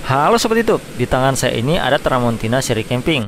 Halo Sobat YouTube, di tangan saya ini ada Tramontina seri camping.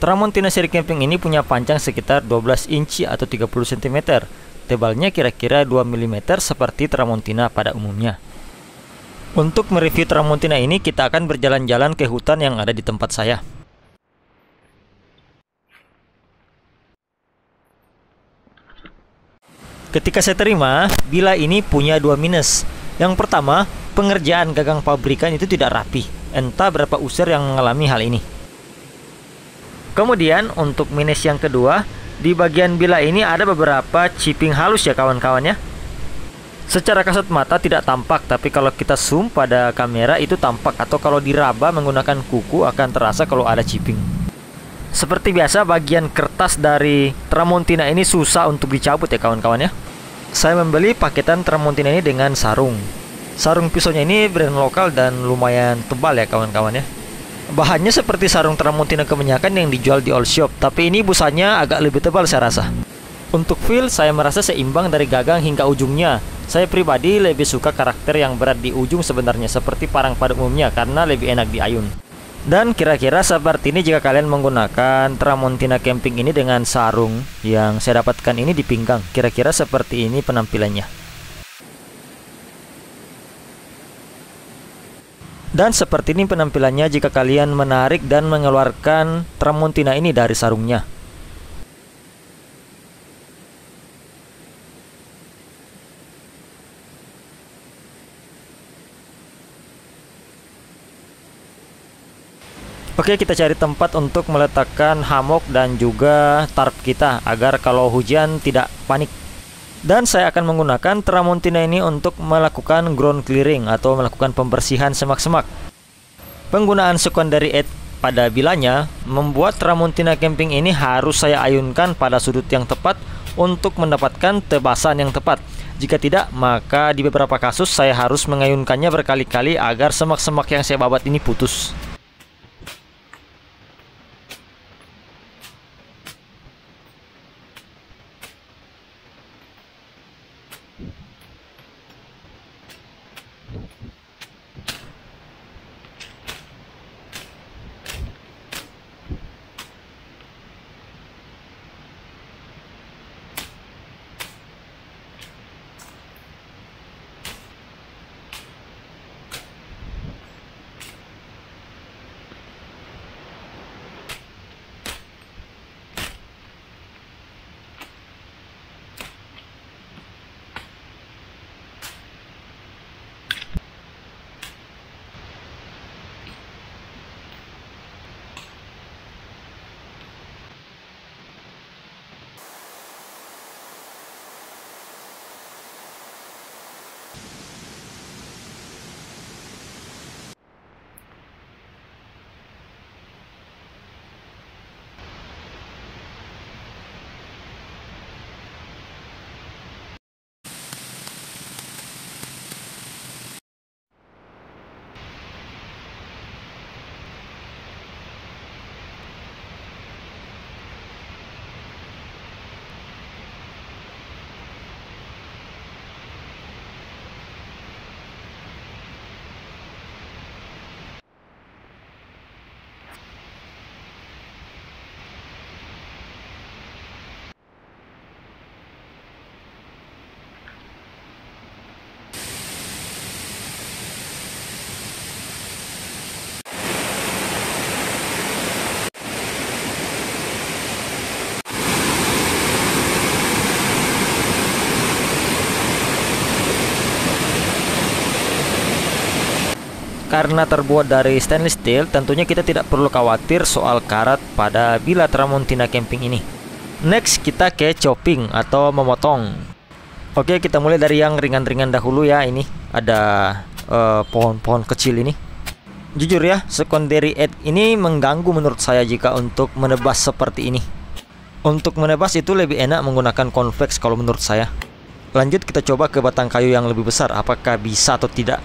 Tramontina seri camping ini punya panjang sekitar 12 inci atau 30 cm. Tebalnya kira-kira 2 mm seperti Tramontina pada umumnya. Untuk mereview Tramontina ini, kita akan berjalan-jalan ke hutan yang ada di tempat saya. Ketika saya terima, bila ini punya dua minus. Yang pertama, pengerjaan gagang pabrikan itu tidak rapi. Entah berapa user yang mengalami hal ini. Kemudian untuk minus yang kedua, di bagian bila ini ada beberapa chipping halus ya kawan-kawannya. Secara kasat mata tidak tampak, tapi kalau kita zoom pada kamera itu tampak, atau kalau diraba menggunakan kuku akan terasa kalau ada chipping. Seperti biasa, bagian kertas dari Tramontina ini susah untuk dicabut ya kawan-kawan ya. Saya membeli paketan Tramontina ini dengan sarung. Sarung pisaunya ini brand lokal dan lumayan tebal ya kawan-kawan ya. Bahannya seperti sarung Tramontina kebanyakan yang dijual di all shop, tapi ini busanya agak lebih tebal saya rasa. Untuk feel, saya merasa seimbang dari gagang hingga ujungnya. Saya pribadi lebih suka karakter yang berat di ujung sebenarnya, seperti parang pada umumnya, karena lebih enak diayun. Dan kira-kira seperti ini jika kalian menggunakan Tramontina camping ini dengan sarung yang saya dapatkan ini di pinggang. Kira-kira seperti ini penampilannya. Dan seperti ini penampilannya jika kalian menarik dan mengeluarkan Tramontina ini dari sarungnya. Oke, kita cari tempat untuk meletakkan hammock dan juga tarp kita agar kalau hujan tidak panik. Dan saya akan menggunakan Tramontina ini untuk melakukan ground clearing atau melakukan pembersihan semak-semak. Penggunaan secondary edge pada bilanya membuat Tramontina camping ini harus saya ayunkan pada sudut yang tepat untuk mendapatkan tebasan yang tepat. Jika tidak, maka di beberapa kasus saya harus mengayunkannya berkali-kali agar semak-semak yang saya babat ini putus. Karena terbuat dari stainless steel, tentunya kita tidak perlu khawatir soal karat pada bila Tramontina camping ini. Next, kita ke chopping atau memotong. Oke, kita mulai dari yang ringan-ringan dahulu ya. Ini ada pohon-pohon kecil ini. Jujur ya, secondary edge ini mengganggu menurut saya jika untuk menebas seperti ini. Untuk menebas itu lebih enak menggunakan convex kalau menurut saya. Lanjut, kita coba ke batang kayu yang lebih besar, apakah bisa atau tidak.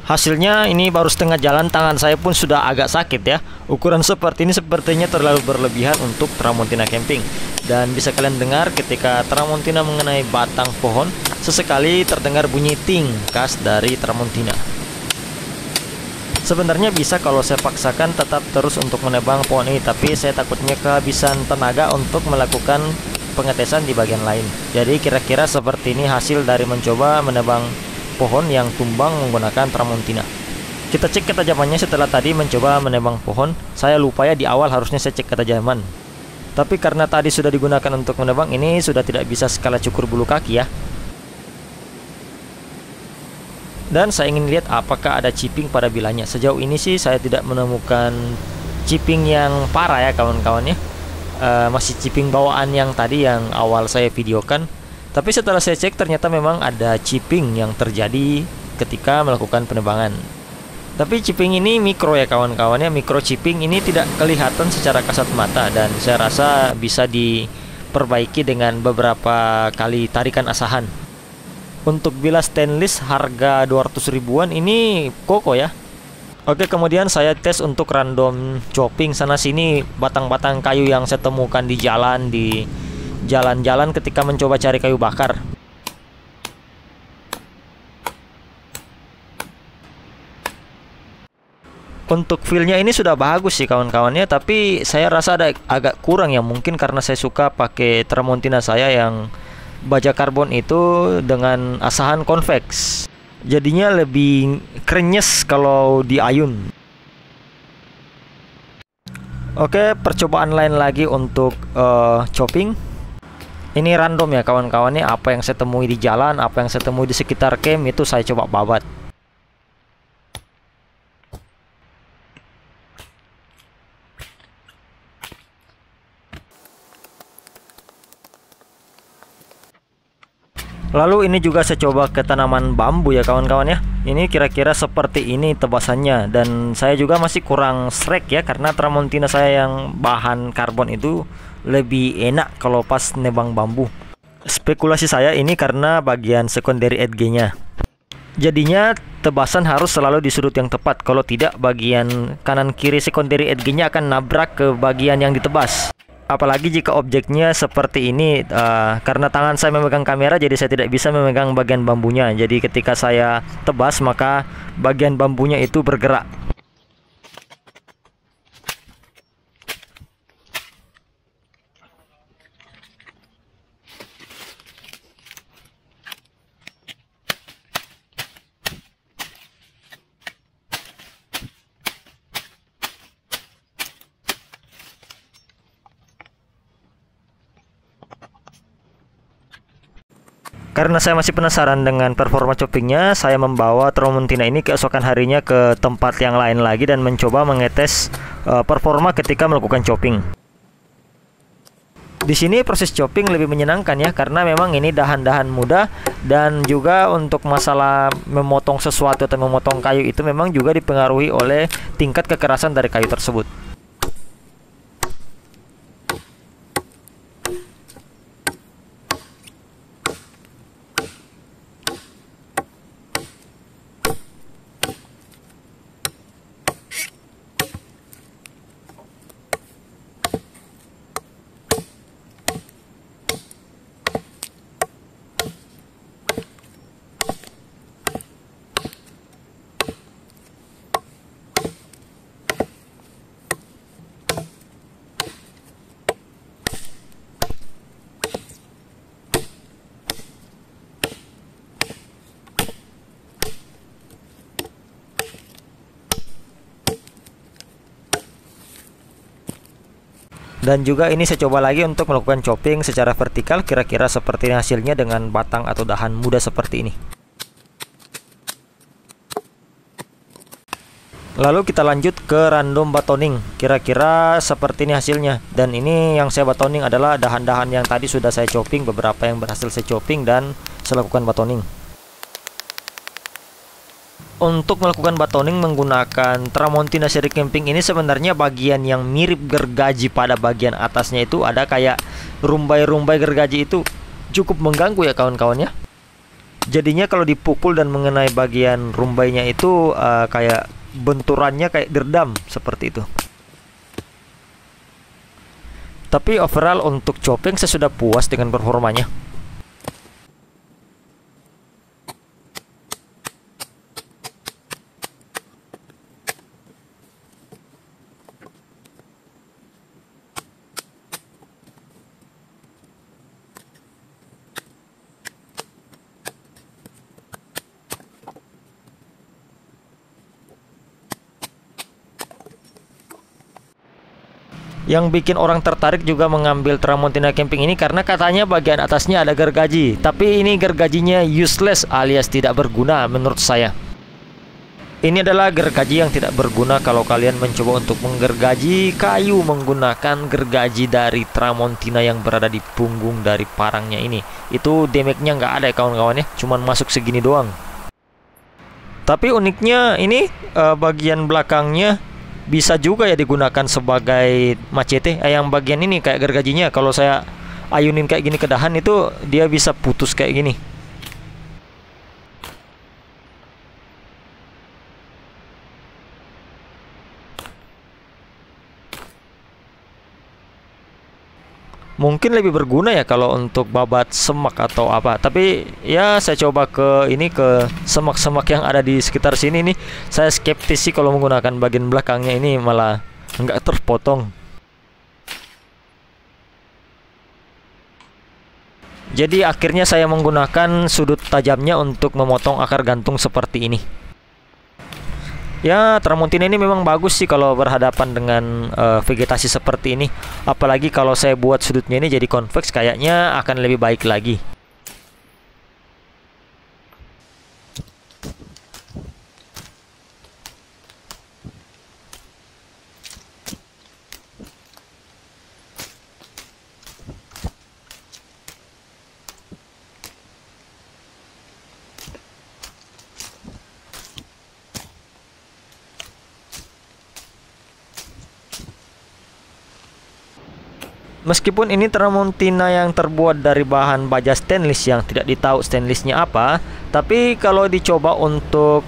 Hasilnya ini baru setengah jalan, tangan saya pun sudah agak sakit ya. Ukuran seperti ini sepertinya terlalu berlebihan untuk Tramontina camping. Dan bisa kalian dengar ketika Tramontina mengenai batang pohon, sesekali terdengar bunyi ting khas dari Tramontina. Sebenarnya bisa kalau saya paksakan tetap terus untuk menebang pohon ini, tapi saya takutnya kehabisan tenaga untuk melakukan pengetesan di bagian lain. Jadi kira-kira seperti ini hasil dari mencoba menebang pohon yang tumbang menggunakan Tramontina. Kita cek ketajamannya setelah tadi mencoba menebang pohon. Saya lupa ya, di awal harusnya saya cek ketajaman. Tapi karena tadi sudah digunakan untuk menebang, ini sudah tidak bisa skala cukur bulu kaki ya. Dan saya ingin lihat apakah ada chipping pada bilanya. Sejauh ini sih saya tidak menemukan chipping yang parah ya kawan-kawannya. Masih chipping bawaan yang tadi yang awal saya videokan. Tapi setelah saya cek ternyata memang ada chipping yang terjadi ketika melakukan penebangan. Tapi chipping ini mikro ya kawan-kawannya, mikro chipping ini tidak kelihatan secara kasat mata dan saya rasa bisa diperbaiki dengan beberapa kali tarikan asahan. Untuk bilas stainless harga 200 ribuan ini koko ya. Oke, kemudian saya tes untuk random chopping sana sini batang-batang kayu yang saya temukan di jalan-jalan ketika mencoba cari kayu bakar. Untuk feel-nya ini sudah bagus sih kawan-kawannya, tapi saya rasa ada agak kurang ya, mungkin karena saya suka pakai Tramontina saya yang baja karbon itu dengan asahan convex. Jadinya lebih krenyes kalau diayun. Oke, percobaan lain lagi untuk chopping. Ini random ya kawan-kawannya, apa yang saya temui di jalan, apa yang saya temui di sekitar camp itu saya coba babat. Lalu ini juga saya coba ke tanaman bambu ya kawan-kawan ya. Ini kira-kira seperti ini tebasannya, dan saya juga masih kurang srek ya karena Tramontina saya yang bahan karbon itu lebih enak kalau pas nebang bambu. Spekulasi saya ini karena bagian secondary edge-nya. Jadinya tebasan harus selalu di sudut yang tepat, kalau tidak bagian kanan kiri secondary edge-nya akan nabrak ke bagian yang ditebas. Apalagi jika objeknya seperti ini, karena tangan saya memegang kamera jadi saya tidak bisa memegang bagian bambunya. Jadi ketika saya tebas maka bagian bambunya itu bergerak. Karena saya masih penasaran dengan performa choppingnya, saya membawa Tramontina ini keesokan harinya ke tempat yang lain lagi dan mencoba mengetes performa ketika melakukan chopping. Di sini proses chopping lebih menyenangkan ya, karena memang ini dahan-dahan muda dan juga untuk masalah memotong sesuatu atau memotong kayu itu memang juga dipengaruhi oleh tingkat kekerasan dari kayu tersebut. Dan juga ini saya coba lagi untuk melakukan chopping secara vertikal, kira-kira seperti ini hasilnya dengan batang atau dahan muda seperti ini. Lalu kita lanjut ke random batoning, kira-kira seperti ini hasilnya. Dan ini yang saya batoning adalah dahan-dahan yang tadi sudah saya chopping, beberapa yang berhasil saya chopping dan saya lakukan batoning. Untuk melakukan batoning menggunakan Tramontina seri camping ini sebenarnya bagian yang mirip gergaji pada bagian atasnya itu ada kayak rumbai-rumbai gergaji, itu cukup mengganggu ya kawan-kawannya. Jadinya kalau dipukul dan mengenai bagian rumbainya itu kayak benturannya kayak diredam seperti itu. Tapi overall untuk Chopeng saya sudah puas dengan performanya. Yang bikin orang tertarik juga mengambil Tramontina Camping ini karena katanya bagian atasnya ada gergaji. Tapi ini gergajinya useless alias tidak berguna menurut saya. Ini adalah gergaji yang tidak berguna kalau kalian mencoba untuk menggergaji kayu menggunakan gergaji dari Tramontina yang berada di punggung dari parangnya ini. Itu damage-nya nggak ada ya kawan-kawan ya, cuman masuk segini doang. Tapi uniknya ini bagian belakangnya bisa juga ya digunakan sebagai machete. Yang bagian ini kayak gergajinya kalau saya ayunin kayak gini ke dahan itu dia bisa putus kayak gini. Mungkin lebih berguna ya kalau untuk babat semak atau apa. Tapi ya saya coba ke ini ke semak-semak yang ada di sekitar sini nih. Saya skeptis sih kalau menggunakan bagian belakangnya ini malah nggak terpotong. Jadi akhirnya saya menggunakan sudut tajamnya untuk memotong akar gantung seperti ini. Ya, Tramontina ini memang bagus sih kalau berhadapan dengan vegetasi seperti ini. Apalagi kalau saya buat sudutnya ini jadi convex, kayaknya akan lebih baik lagi. Meskipun ini Tramontina yang terbuat dari bahan baja stainless yang tidak ditahu stainlessnya apa, tapi kalau dicoba untuk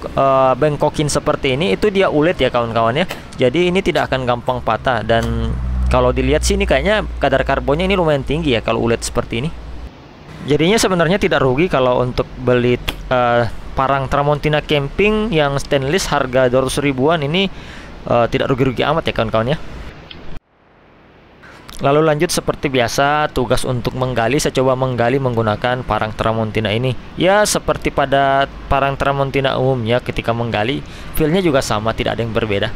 bengkokin seperti ini, itu dia ulet ya kawan-kawan ya. Jadi ini tidak akan gampang patah, dan kalau dilihat sini kayaknya kadar karbonnya ini lumayan tinggi ya kalau ulet seperti ini. Jadinya sebenarnya tidak rugi kalau untuk beli parang Tramontina Camping yang stainless harga 200 ribuan ini, tidak rugi-rugi amat ya kawan-kawan ya. Lalu lanjut seperti biasa, tugas untuk menggali, saya coba menggali menggunakan parang Tramontina ini. Ya seperti pada parang Tramontina umumnya, ketika menggali feel-nya juga sama, tidak ada yang berbeda.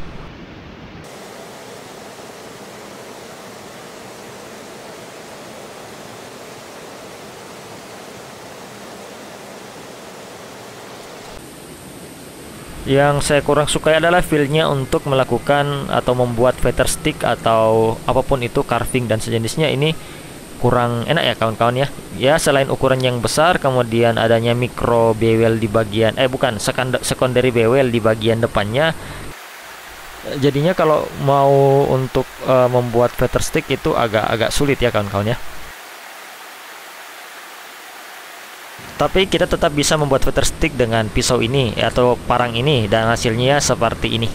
Yang saya kurang suka adalah feel-nya untuk melakukan atau membuat feather stick atau apapun itu, carving dan sejenisnya, ini kurang enak ya kawan-kawan ya. Ya selain ukuran yang besar, kemudian adanya micro bevel di bagian secondary bevel di bagian depannya. Jadinya kalau mau untuk membuat feather stick itu agak sulit ya kawan-kawan ya. Tapi kita tetap bisa membuat feather stick dengan pisau ini atau parang ini, dan hasilnya seperti ini.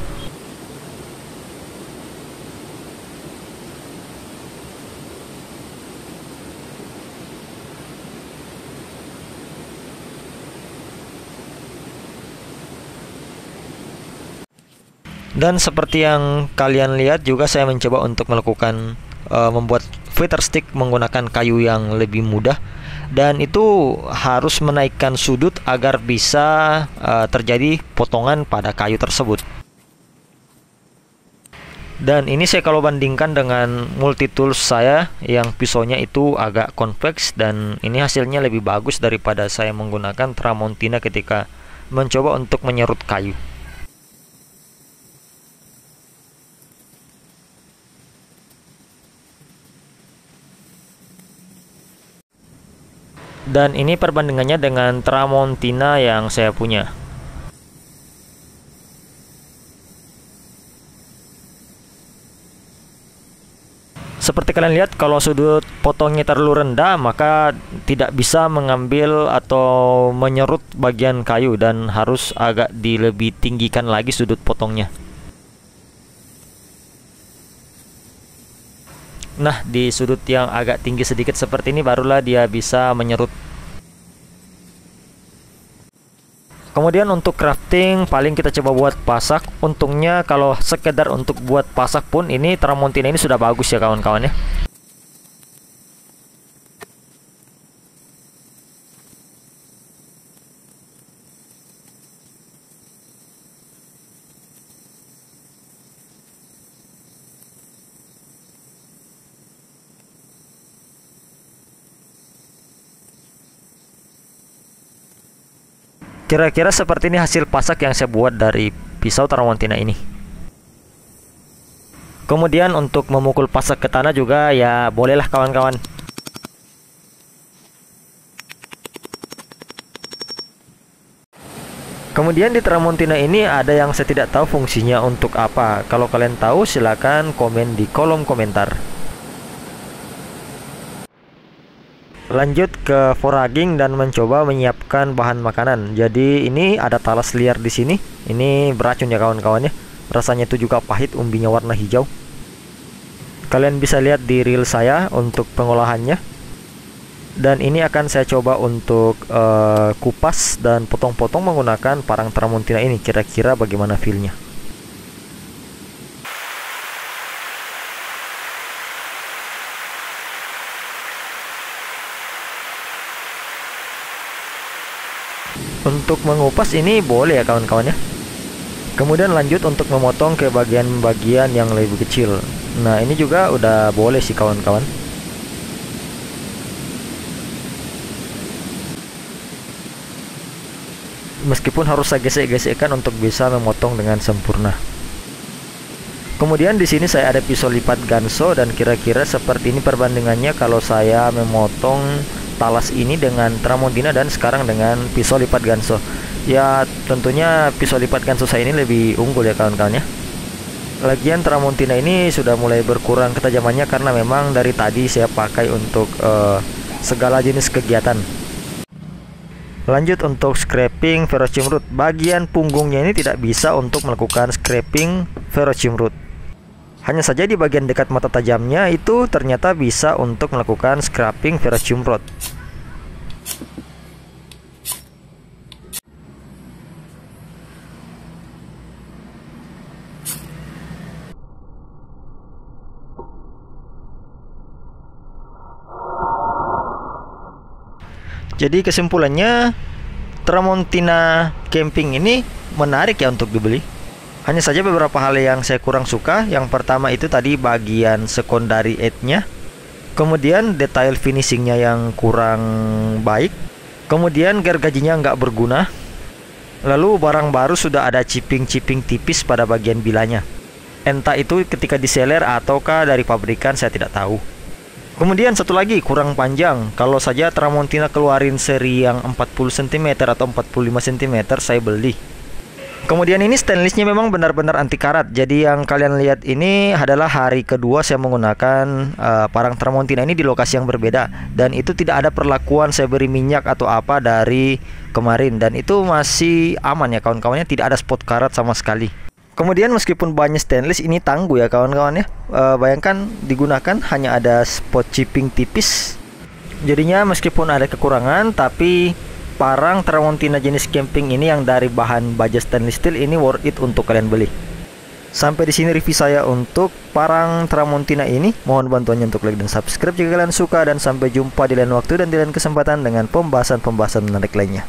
Dan seperti yang kalian lihat juga, saya mencoba untuk melakukan membuat feather stick menggunakan kayu yang lebih mudah, dan itu harus menaikkan sudut agar bisa terjadi potongan pada kayu tersebut. Dan ini saya kalau bandingkan dengan multi tools saya yang pisaunya itu agak convex, dan ini hasilnya lebih bagus daripada saya menggunakan Tramontina ketika mencoba untuk menyerut kayu. Dan ini perbandingannya dengan Tramontina yang saya punya. seperti kalian lihat, kalau sudut potongnya terlalu rendah maka tidak bisa mengambil atau menyerut bagian kayu dan harus agak lebih tinggikan lagi sudut potongnya. Nah, di sudut yang agak tinggi sedikit seperti ini barulah dia bisa menyerut. Kemudian untuk crafting paling kita coba buat pasak. Untungnya kalau sekedar untuk buat pasak pun ini Tramontina ini sudah bagus ya kawan-kawan ya. Kira-kira seperti ini hasil pasak yang saya buat dari pisau Tramontina ini. Kemudian untuk memukul pasak ke tanah juga ya bolehlah kawan-kawan. Kemudian di Tramontina ini ada yang saya tidak tahu fungsinya untuk apa. Kalau kalian tahu silakan komen di kolom komentar. Lanjut ke foraging dan mencoba menyiapkan bahan makanan. Jadi ini ada talas liar di sini. Ini beracun ya kawan-kawan ya. Rasanya itu juga pahit, umbinya warna hijau. Kalian bisa lihat di reel saya untuk pengolahannya. Dan ini akan saya coba untuk kupas dan potong-potong menggunakan parang Tramontina ini. Kira-kira bagaimana feelnya. Untuk mengupas ini boleh ya kawan-kawan ya. Kemudian lanjut untuk memotong ke bagian-bagian yang lebih kecil. Nah ini juga udah boleh sih kawan-kawan. Meskipun harus saya gesek-gesekkan untuk bisa memotong dengan sempurna. Kemudian di sini saya ada pisau lipat ganso dan kira-kira seperti ini perbandingannya kalau saya memotong talas ini dengan Tramontina dan sekarang dengan pisau lipat ganso. Ya tentunya pisau lipat ganso saya ini lebih unggul ya kawan-kawan ya. Lagian Tramontina ini sudah mulai berkurang ketajamannya karena memang dari tadi saya pakai untuk segala jenis kegiatan. Lanjut untuk scraping ferrocium root. Bagian punggungnya ini tidak bisa untuk melakukan scraping ferrocium root. Hanya saja di bagian dekat mata tajamnya itu ternyata bisa untuk melakukan scraping ferrocium root. Jadi kesimpulannya Tramontina camping ini menarik ya untuk dibeli. Hanya saja beberapa hal yang saya kurang suka. Yang pertama itu tadi bagian secondary edge-nya. Kemudian detail finishingnya yang kurang baik. Kemudian gergajinya nggak berguna. Lalu barang baru sudah ada chipping-chipping tipis pada bagian bilanya. Entah itu ketika diseler ataukah dari pabrikan, saya tidak tahu. Kemudian satu lagi kurang panjang. Kalau saja Tramontina keluarin seri yang 40 cm atau 45 cm saya beli. Kemudian ini stainlessnya memang benar-benar anti karat. Jadi yang kalian lihat ini adalah hari kedua saya menggunakan parang Tramontina ini di lokasi yang berbeda. Dan itu tidak ada perlakuan saya beri minyak atau apa dari kemarin. Dan itu masih aman ya kawan-kawannya, tidak ada spot karat sama sekali. Kemudian meskipun bahannya stainless ini tangguh ya kawan-kawan ya. Bayangkan digunakan hanya ada spot chipping tipis. Jadinya meskipun ada kekurangan tapi parang Tramontina jenis camping ini yang dari bahan baja stainless steel ini worth it untuk kalian beli. Sampai di sini review saya untuk parang Tramontina ini. Mohon bantuannya untuk like dan subscribe jika kalian suka, dan sampai jumpa di lain waktu dan di lain kesempatan dengan pembahasan-pembahasan menarik lainnya.